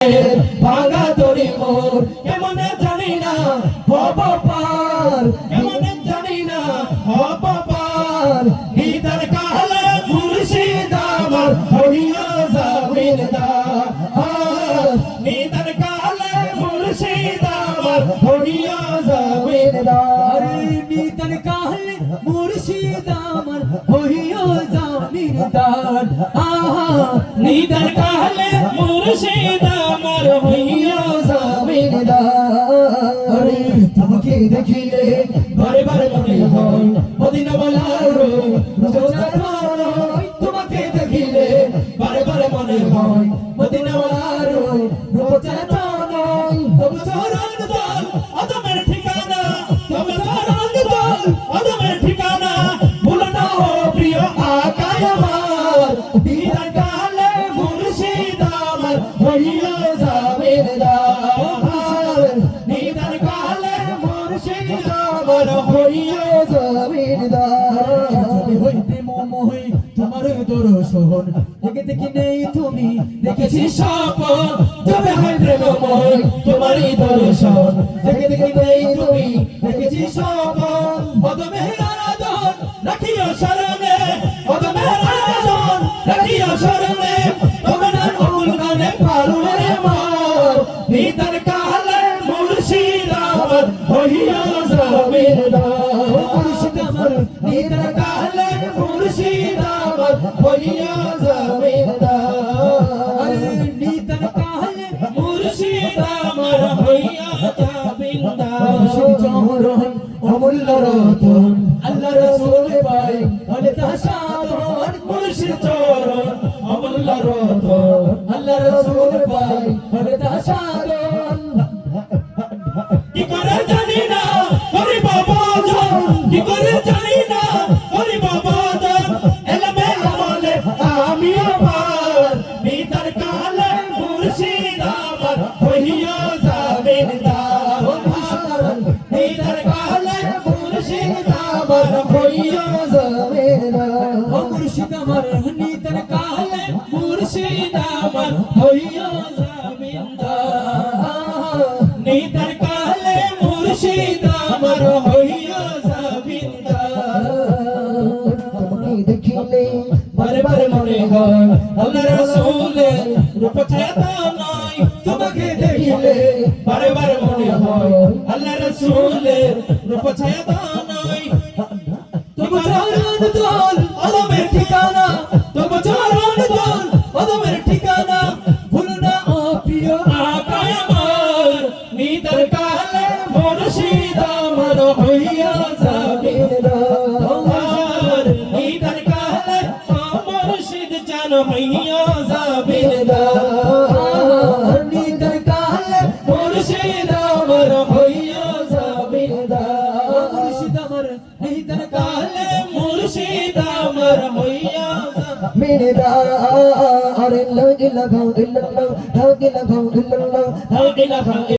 ভাঙা তরি মোর কেমনে জানি না হব পার কেমনে জানি না হব পার গীতার কালে মুর্শিদ আমার হইয়া জামিনদার গীতার কালে মুর্শিদ আমার হইয়া জামিনদার নিতন কালে মুর্শিদ আমার হইয়া জামিনদার নিতন কালে মুর্শিদ আমার হইয়া জামিনদার তোমাকে দেখিলে বারে বারে মনে হয় মদিনা বলার তোমাকে দেখিলে বারে বারে মনে হয় মদিনা বলার তবু চরণ দল আদমের ঠিকানা তবু চরণ দল আদমের ঠিকানা ভুলো না ও প্রিয় আকায় আমার দিদার কালে মুর্শিদ আমার হইয়া জামিনদার দিদার কালে মুর্শিদ আমার হইয়া জামিনদার হইতে মোমোই তোমার দর্শন দেখে দেখি নেই তুমি দেখেছি স্বপন তবে হয় প্রেমময় তোমারই দর্শন দেখে দেখে নেই তুমি দেখেছি স্বপন অদমের আরাধন রাখিও শরণে অদমের আরাধন রাখিও শরণে তোমার অমূল গানে পারুলে মার নিতার কালে মুর্শিদ আমার হইয়া জামিনদার মুর্শিদ আমার নিতার কালে মুর্শিদ আমার হইয়া জামিনদার নিতন কালে মুর্শিদ আমার হইয়া জামিনদার মুর্শিদ চরণ অমূল্য রতন আল্লাহ রাসূল পাই বলে তা সাধন মুর্শিদ চরণ অমূল্য রতন আল্লাহ রাসূল পাই বলে তা সাধন কি করে জানি না হরি বাবা জন কি করে জানি না হরি বাবা জন এলমে আমলে আমি আমার নিতার কালে মুর্শিদ আমার হইয়া জামিনদার নিতার কালে মুর্শিদ আমার হইয়া জামিনদার মুর্শিদ আমার নিতন কালে মুর্শিদ আমার হইয়া জামিনদার নিতার কালে মুর্শিদ আমার হইয়া জামিনদার তোমাকে দেখিলে বারে বারে মনে হয় আল্লাহ রাসূলের রূপ ছায়া নাই তোমাকে দেখিলে বারে বারে মনে হয় আল্লাহ রাসূলের রূপ ছায়া নাই তবু চরণ দল আদমের ঠিকানা তবু চরণ দল আদমের ঠিকানা ভুল না ও প্রিয় আকায় আমার নিতার কালে মুর্শিদ আমার হইয়া জামিনদার নিতার কালে মুর্শিদ জান হইয়া জামিনদার নিতন কালে মুর্শিদ আমার হইয়া জামিনদার মুর্শিদ আমার নিতন কালে মুর্শিদ আমার হইয়া মিনদার লা ইলাহা ইল্লাল্লাহ লা ইলাহা ইল্লাল্লাহ জামিনদার